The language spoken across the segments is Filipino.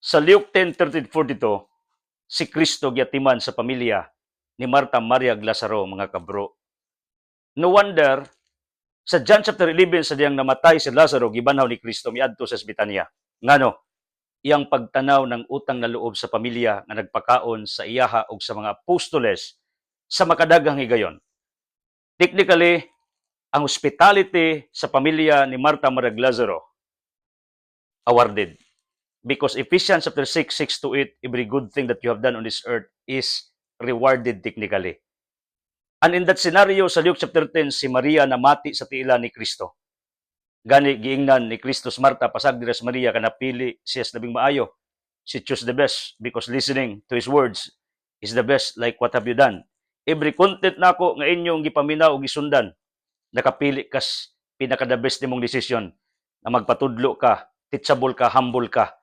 Sa Luke 10:30-42, si Kristo gyatiman sa pamilya ni Marta, Maria, ug Lazaro, mga kabro. No wonder, sa John chapter 11, sa diyang namatay si Lazaro, gibanhaw ni Kristo miadto sa Betania. Ngano, iyang pagtanaw ng utang na loob sa pamilya nga nagpakaon sa iyaha ug sa mga apostoles sa makadaghang higayon. Technically, ang hospitality sa pamilya ni Marta, Maria, ug Lazaro awarded. Because Ephesians chapter 6, 6 to 8, every good thing that you have done on this earth is rewarded technically. And in that scenario, sa Luke chapter 10, si Maria namati sa tiila ni Kristo. Gani, giingnan ni Kristo sa Marta, pasagdiras Maria, kanapili siya sa labing maayo. She chose the best because listening to His words is the best, like what have you done. Every content na ako nga inyong gipaminaw o gisundan, nakapili kas pinaka-the best nimong decision na magpatudlo ka, teachable ka, humble ka.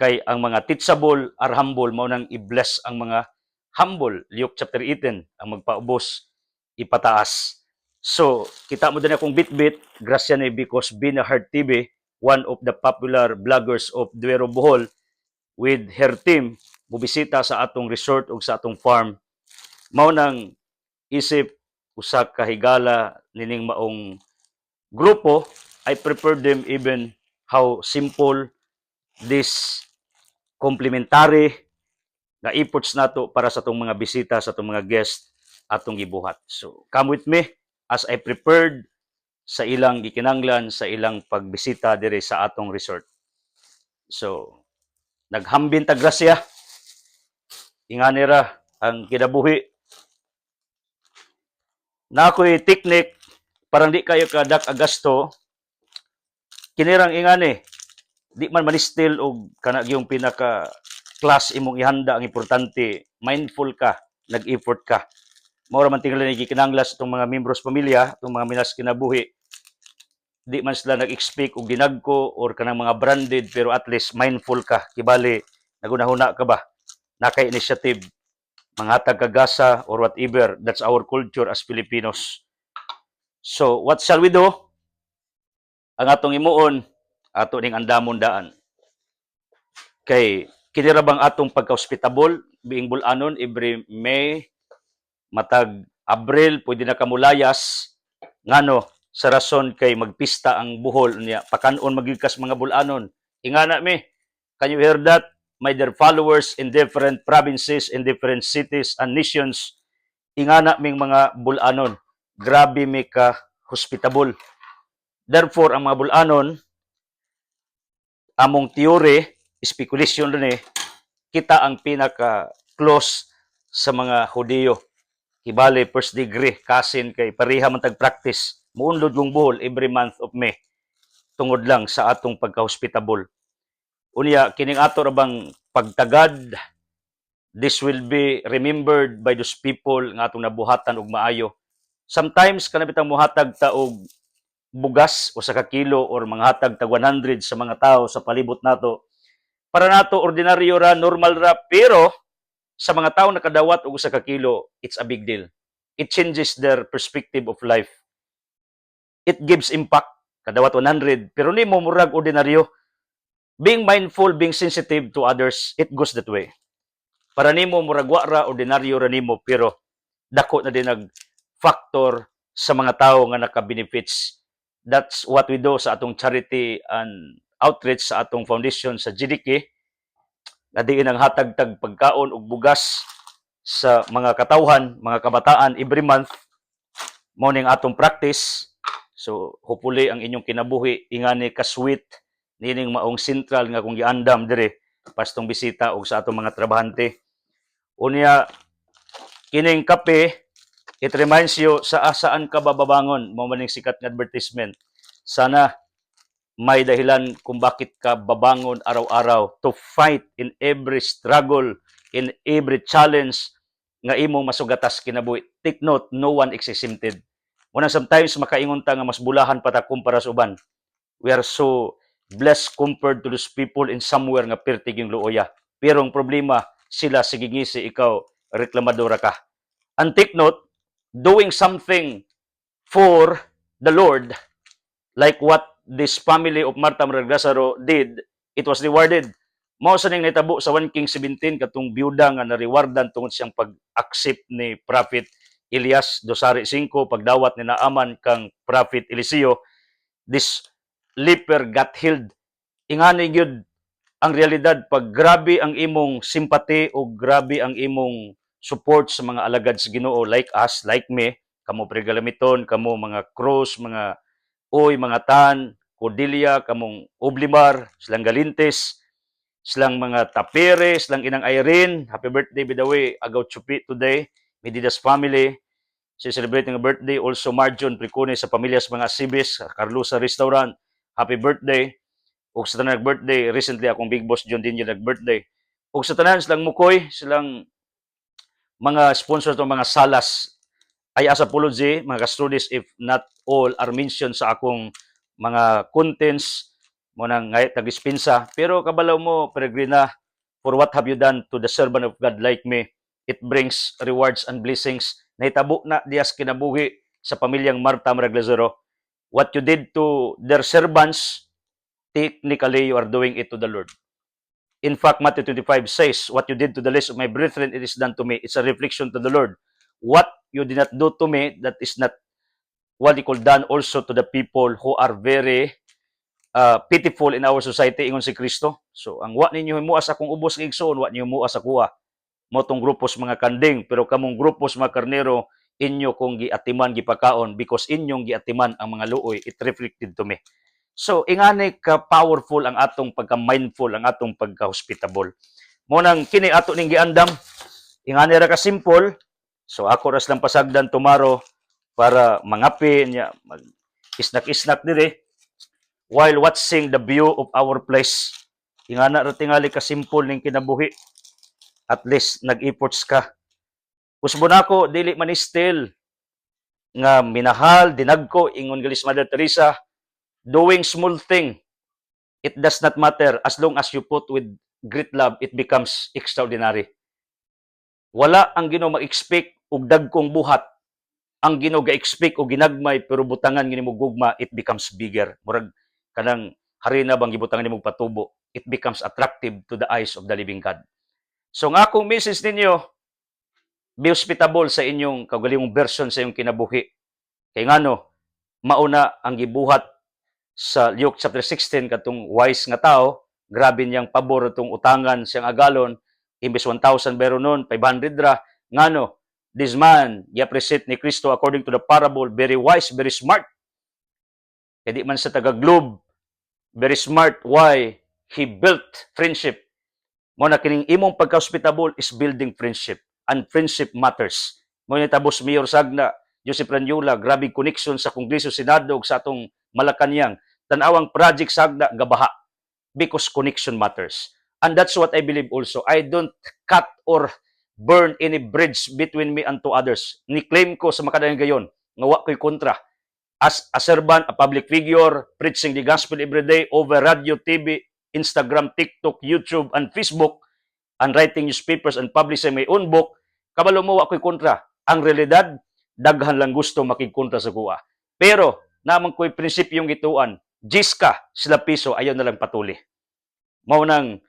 Kay ang mga teachable or humble mao nang i-bless ang mga humble. Luke chapter 18 ang magpaubos ipataas. So, kita mo din akong bit-bit, grasya ni because Bina Heart TV, one of the popular vloggers of Duero Bohol, with her team, mubisita sa atong resort o sa atong farm. Mao nang isip usa ka higala nining maong grupo. I prepared them even how simple this complementary nga efforts nato para sa atong mga bisita, sa atong mga guest atong gibuhat. So, come with me as I prepared sa ilang gikinanglan sa ilang pagbisita dire sa atong resort. So, naghambin ta grasya, ingani ra ang kinabuhi. Na ako'y technique, parang di kayo kadak agasto, kinirang ingani, di man manistil o kanag yung pinaka class imong ihanda, ang importante, mindful ka, nag-effort ka. Mao ra man tingala ni gikinanglas itong mga membros pamilya, itong mga minas kinabuhi, di man sila nag-expect og dinagko or kanang mga branded, pero at least mindful ka, kibali nagunahuna ka ba, nakay initiative, manghatag kagasa or whatever. That's our culture as Filipinos. So, what shall we do? Ang atong imuon, ato ning andamon daan. Kay kinira bang atong pagka-hospitable, being bulanon every May, matag Abril, pwede na kamulayas, ngano, sa rason kay magpista ang buhol niya, pakanon magikas mga bulanon. Ingana mi, can you hear that? My dear followers in different provinces, in different cities and nations, ingana ming mga bulanon, grabe mi ka hospitable. Therefore, ang mga bulanon, among theory, speculation rin kita ang pinaka-close sa mga Hudiyo. Ibali, first degree, cousin kay pareha man tag-practice. Muunlod yung buhol every month of May. Tungod lang sa atong pagka-hospitable. Unya, kining ato rabang pagtagad, this will be remembered by those people nga atong nabuhatan og maayo. Sometimes, kanabitang muhatag ta og bugas o sa kakilo or manghatag tag 100 sa mga tao sa palibot nato. Para nato, ordinaryo ra, normal ra, pero sa mga tao nakadawat og sa kakilo, it's a big deal. It changes their perspective of life. It gives impact. Kadawat 100, pero ni mo murag ordinaryo. Being mindful, being sensitive to others, it goes that way. Para nimo murag wa ra, ordinaryo ra nimo, pero dako na din nag-factor sa mga tao nga naka-benefits. That's what we do sa atong charity and outreach sa atong foundation sa GDK. Na diin ang hatag-tag pagkaon ug bugas sa mga katawhan, mga kabataan every month. Mao ning atong practice. So hopefully ang inyong kinabuhi ingani ka sweet nining maong sentral nga kung giandam dire pastong bisita og sa atong mga trabahante. Unya kining kape, it reminds you sa saan ka bababangon, mao maning sikat nga advertisement. Sana may dahilan kung bakit ka babangon araw-araw to fight in every struggle, in every challenge nga imong masugatas kinabuhi. Take note, no one is exempted. Muna sometimes makaingon ta nga mas bulahan pa ta kumpara sa uban. We are so blessed compared to those people in somewhere nga pertig yung luoya. Pero ang problema, sila sigigisi, ikaw reklamadora ka. And take note, doing something for the Lord, like what this family of Marta, Maria, Lazaro did, it was rewarded. Mao sa ning nahitabo sa 1 Kings 17 katong byuda nga na-rewardan tungod siyang pag-accept ni Prophet Elias Dosari 5 pagdawat ni Naaman kang Prophet Eliseo. This leper got healed. Ingani gyud ang realidad pag grabe ang imong simpati o grabe ang imong support sa mga alagad sa Ginoo like us, like me, kamo pregalamiton, kamo mga Cruz, mga Uy, mga Tan, Cordelia, kamong Oblimar, silang Galintes, silang mga Tapere, silang inang Irene. Happy birthday, by the way, Agaw Chupi today. Medidas family. Si celebrating a birthday. Also, Marjon Pricone sa pamilyas mga Sibis, Carlusa Restaurant. Happy birthday. Ug sa tanan nag-birthday, recently akong Big Boss John Dinyo nag-birthday. Ug sa tanan silang Mukoy, silang mga sponsors ng mga salas. I ask apology, mga custodies, if not all are mentioned sa akong mga contents mo nang ngay tag-ispinsa. Pero kabalaw mo, Peregrina, for what have you done to the servant of God like me? It brings rewards and blessings. Nahitabo na diyas kinabuhi sa pamilyang Marta Maraglazaro. What you did to their servants, technically you are doing it to the Lord. In fact, Matthew 25 says, what you did to the least of my brethren, it is done to me. It's a reflection to the Lord. What you did not do to me, that is not what you call done also to the people who are very pitiful in our society, ingon si Kristo. So, ang wa ninyo himuas akong ubos ng igsoon, wa ninyo himuas akuha. Motong grupos mga kanding, pero kamong grupos mga karnero, inyo kong giatiman, gipakaon, because inyong giatiman ang mga luoy, it reflected to me. So, ingani ka-powerful ang atong pagka-mindful, ang atong pagka-hospitable. Munang kini ato ning giandam, ingani ra ka-simple. So, ako ras lang pasagdan tomorrow para mangapi niya, mag-isnak-isnak dire while watching the view of our place. Ingana ra tingali ka-simple ning kinabuhi. At least nag-efforts ka. Usbo nako dili man still nga minahal, dinagko, ingon galis Mother Teresa, doing small thing, it does not matter as long as you put with great love, it becomes extraordinary. Wala ang Ginoo mag-expect og dagkong buhat. Ang Ginoo ga-expect og ginagmay pero butangan nimo gugma, it becomes bigger. Murag kanang harina bang gibutangan nimo patubo, it becomes attractive to the eyes of the living God. So ang akong message ninyo, be hospitable sa inyong kaugalingong version sa inyong kinabuhi. Kay ngano, mauna ang gibuhat sa Luke chapter 16 katong wise nga tao, grabe niyang pabor itong utangan siyang agalon, imbes 1,000 pero noon, 500 ra. Ngano, this man, i-appreciate ni Kristo according to the parable, very wise, very smart. Kaya di man sa taga-globe, very smart. Why? He built friendship. Mo na kining imong pagka-hospitable is building friendship. And friendship matters. Mo ni tabos Mayor Sagna, Joseph Ranyula, grabe connection sa Kongreso, Senado, sa atong Malacanang. Tanawang project Sagna, gabaha. Because connection matters. And that's what I believe also. I don't cut or burn any bridge between me and to others. Ni-claim ko sa makadayang gayon, nga wa ko'y kontra. As a servant, a public figure, preaching the gospel every day over radio, TV, Instagram, TikTok, YouTube, and Facebook, and writing newspapers and publishing my own book, kabalo mo ako'y kontra. Ang realidad, daghan lang gusto makigkontra sa kuha. Pero, naman ko'y prinsipyong gituan, Jiska, sila piso, ayaw na lang patuli. Maunang,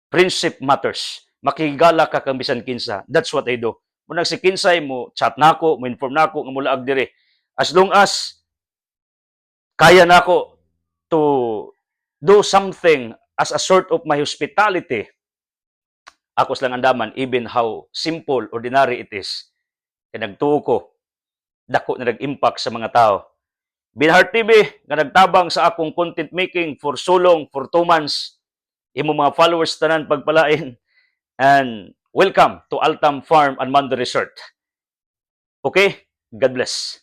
friendship matters. Makigala ka kang bisan kinsa. That's what I do. Munang si kinsay mo, chat na ako, mo inform na ako, nga mula agdire. As long as, kaya na ako to do something as a sort of my hospitality, ako lang andaman, even how simple, ordinary it is. Kaya nagtuo ko, dako na nag-impact sa mga tao. Binahar TV, nga nagtabang sa akong content making for so long, for 2 months, imo mga followers tanan pagpalain, and welcome to Altam Farm and Mando Resort. Okay? God bless.